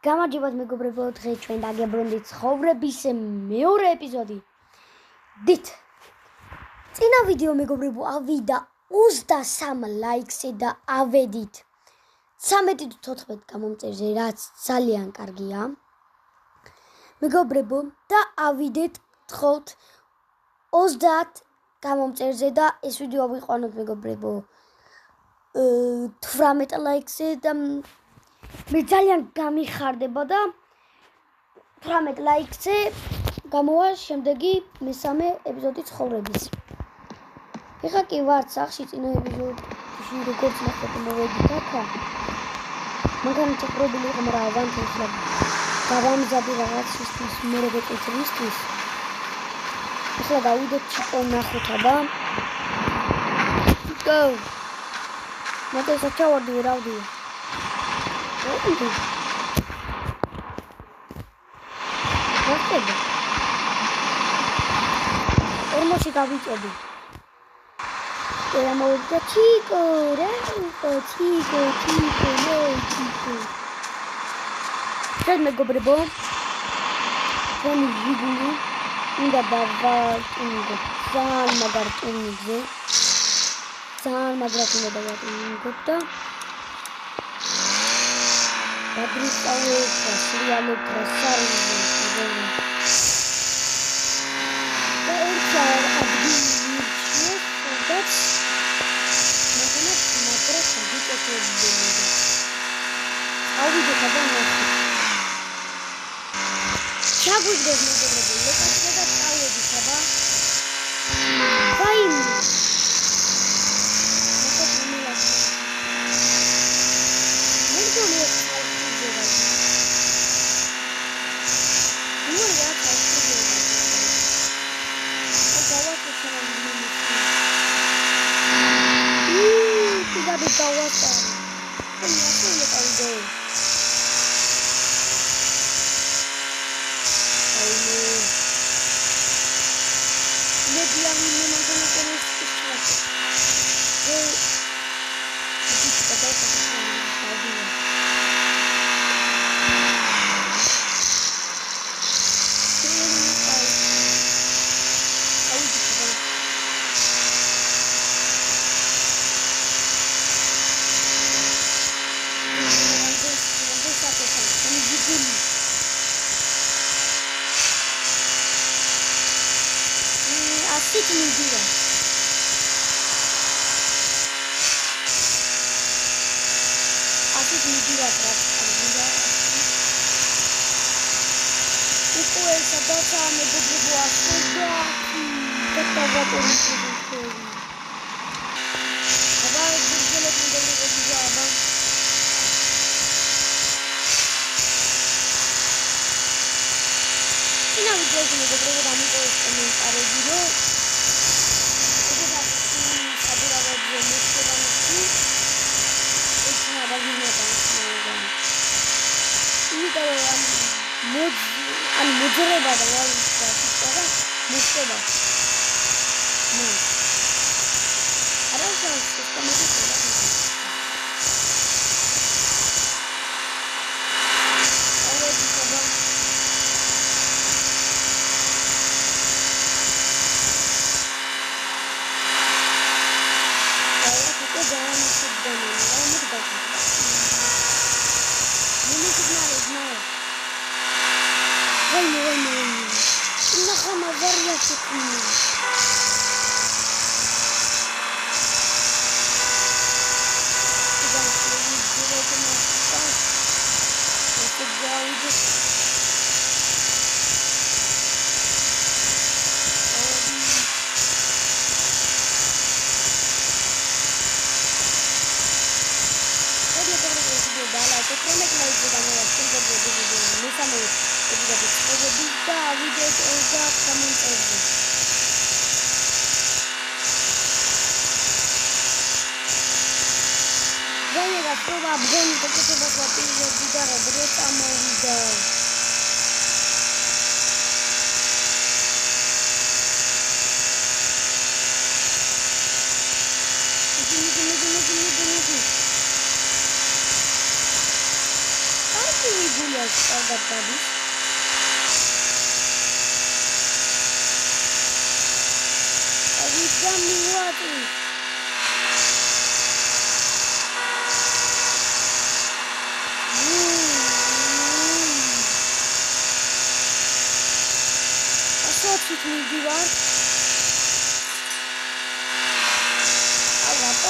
გამარჯობათ მეგობრებო, დღეს ჩვენ დაგებრუნდით ცხოვრების მეორე ეპიზოდი. დით. წინა ვიდეო მეგობრებო ავიდა 23 ლაიქზე და ავედით 13-14 გამომწერზე, რაც ძალიან კარგია. მეგობრებო და ავიდეთ თხოვთ 30 გამომწერზე და ეს ვიდეო ავიყვანოთ მეგობრებო 18 ლაიქზე და მე ძალიან გამიხარდება და 18 ლაიქზე გამოვა შემდეგი მესამე ეპიზოდი ცხოვრების. ეხლა კი ვარ სახში წინა ეპიზოდში როგორც ნახეთ მოვედით აქა. მაგრამ ჩახრობილი იყო, მაგრამ ავანთი ხლა გავამზადი რაღაცისთვის მე რეგეტრისთვის. ეხლა გავიდეთ ჩიკო ნახოთ აბა. Go. მოდე საჩავარდი რავდი. ორმოში გავიწოდი. და მოვიდა ჩიკო, ჩიკო. შენ მეგობრებო, ჩვენი ჟიგული უნდა დავატუნგო ძალიან მაგარ ტუნიგზე. ძალიან მაგრად უნდა დავატუნგო და დაბრიწავებ და სრიალებ და სარვიზებ და ერთა ადგილი შეხვდათ მაგრამ შევიკეთებინო ავიდეთ და ნახეთ ჩაგვიგდეს მეგობრებო ლოკაცია და წავედით აბა ვაიმე ბოლოს კარგად გადის. აღიძა მივატი. ასოთით მიდივარ.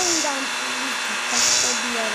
Ondam custodiar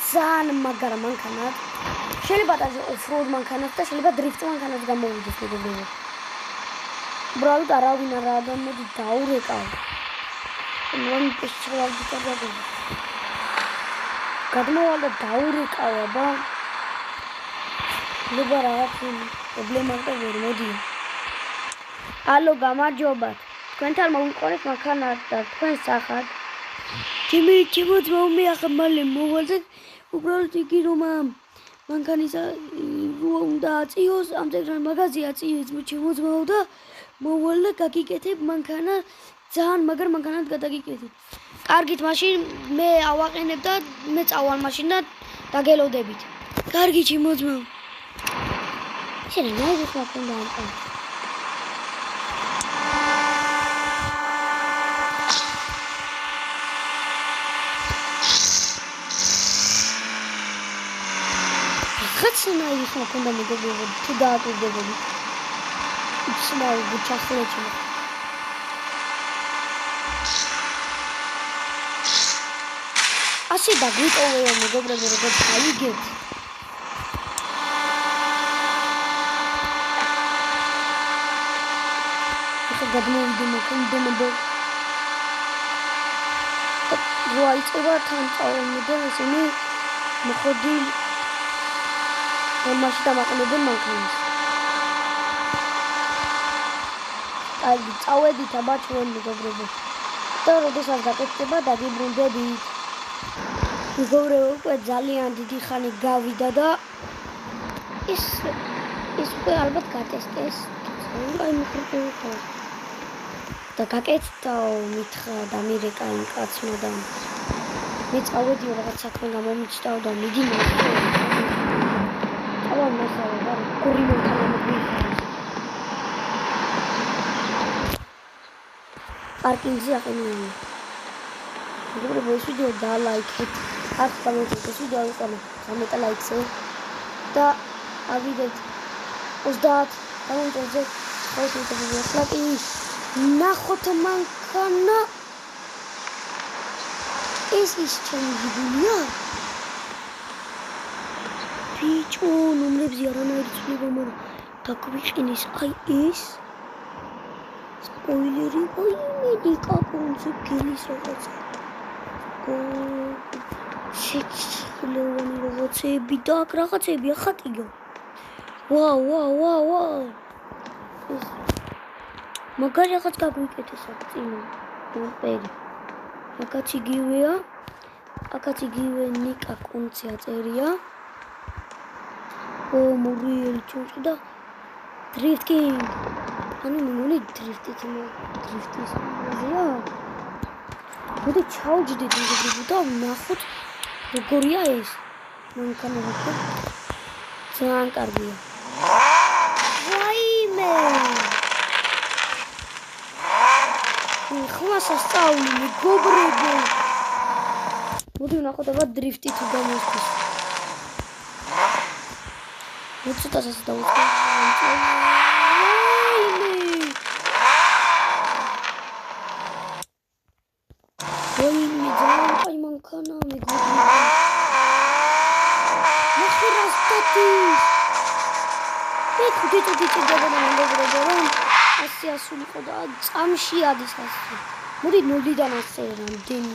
ძალიან მაგარა მანქანად შეიძლება და ოფროუდ მანქანად და შეიძლება დრიფტ მანქანად გამოვიდეს მეგობრებო. უბრალოდ არავინ არ მოდი დაურეკავ. მომ შეშლავდი კარგად. გადმოვალ და დაურეკავ აბა. ლება რაღაც პრობლემა არ მოდი. ალო გამარჯობა. თქვენთან მოვიყურეთ მანქანა და თქვენ სახად. ჩემო ძმაო მე ახლა მალე მოვალ და უბრალოდ იგი რომ მანქანის უნდა აწიოს ამ ძეგლთან მაღაზია აწიეს ჩემო ძმაო და მოვალ და გაგიკეთებ მანქანა ძალიან მაგარ მანქანად გადაგიკეთებ. კარგით მაშინ მე ავაყენებ და მე წავალ მაშინ და დაგელოდებით. კარგი ჩემო ძმაო. შენ ნაირის მაქონდა ამყა. Хацна их моконда мегоბრებო თუ დააკვირდებოდი. იცნაო გუჩახლეჩო. ასე დაგვიტოვეო მეგობრებო როგორც აიგეთ. ახლა გადმოვიდე მოკონდენებო. როაიწება თან წავედე ესენი მოხდი მაშინ დამაყენებენ მანქანას. კარგი, წავედით აბა ჩვენ მეგობრებო. და როდესაც გაკეთდება დაგიბრუნდებით. მეგობრებო, უკვე ძალიან დიდი ხანი გავიდა და ის უკვე ალბათ გატესტეს. აი მიკროფონი. და გაკეთდაო მითხრა და მირეკა იმ კაცმა და მე წავედიო რაღაც საქმე გამომიჩნდაო და მიდი მოვიდა. Აბა მასალა და გური მანქანები. პარკინგზე აყენია. მეგობრებო, ეს ვიდეო დალაიქეთ. არ გამოვიდეთ ეს ვიდეო აიყვანა 13 ლაიქზე და ავიდეთ 30 გამომწევზე ხოთითები ხლაკი ნახოთ მანქანა ეს ის ჩემი ვიდეოა ბიჭო ნომრებზე არანაირი ცვლილება მაგრამ დაგვიყინის აი ეს სპოილერი აი მედიკა კონცი გილის რაღაცა შეჩხლევანი რაღაცები და აქ რაღაცებია ხატიგო ვაუ მაგარი რაღაც გაგვიკეთეს აქ წინ პერი აქაც იგივეა აქაც იგივე ნიკა კონცი აწერია მურიელი ჩუჩი და დრიფტ კინგ ანუ მული დრიფტის მაზია მოდი ჩავჯდეთ მეგობრებო და ნახოთ როგორია ეს მანქანა როგორ ძალიან კარგია ვაიმე ხმა სასწაული მეგობრებო. მოდი ვნახოთ აბა დრიფტი თუ გამოსდის. ცოტა ასე დავუწყო. ვაიმე ძალიან კაი მანქანა მეგობრებო. ნახე რა სტატის. მე გიწედება მეგობრებო რომ ასე ასულიყო და წამში ადის ასე. მოდი 0-დან ასე რამდენი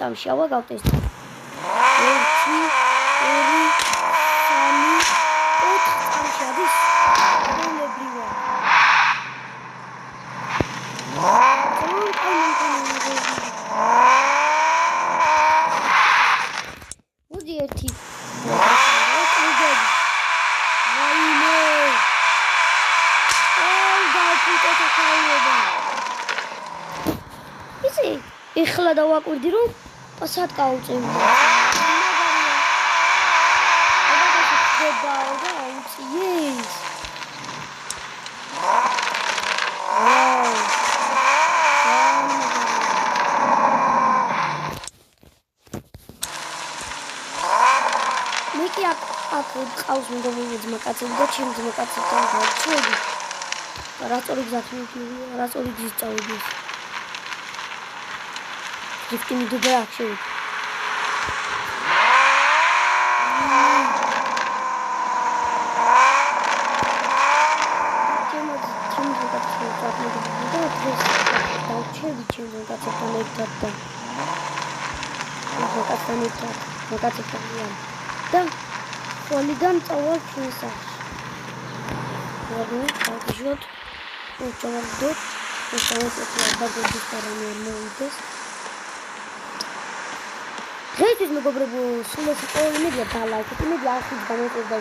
წამში ავა გავტესტო. 1 2 Şadis. Böyle bir var. Bu diğer tip. Bizi ეხლა დავაკვირდი რომ პასად გაუწევდა. Yes. Wow. Მეკი აქ ყავს მეგობრები ძმაკაცები და ჩემი ძმაკაცებთან გავჩვედი. რატორი გზათმობია, რატორი გზის წავედი. Drifting YouTube actually. და ხოლიდან წავალ ჩვენსახში. ვაგონით, უჩვენებდით, შესაძლოა დაგოდის რამე არ მოვიდეს. დღეისთვის მეგობრებო, სულ ეს იყო იმედია დალაიქეთ, იმედია ახლა გამოწერდა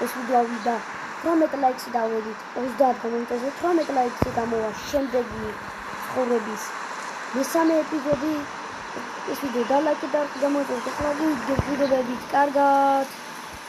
ეს ვიდეო და 18 ლაიქს დავედით, 30 კომენტარზე 18 ლაიქს გამოვა შემდეგი ცხოვრების მესამე ეპიზოდი. ეს ვიდეო დალაიქეთ და გამოწერეთ, ახლა ვიდეოებით კარგად.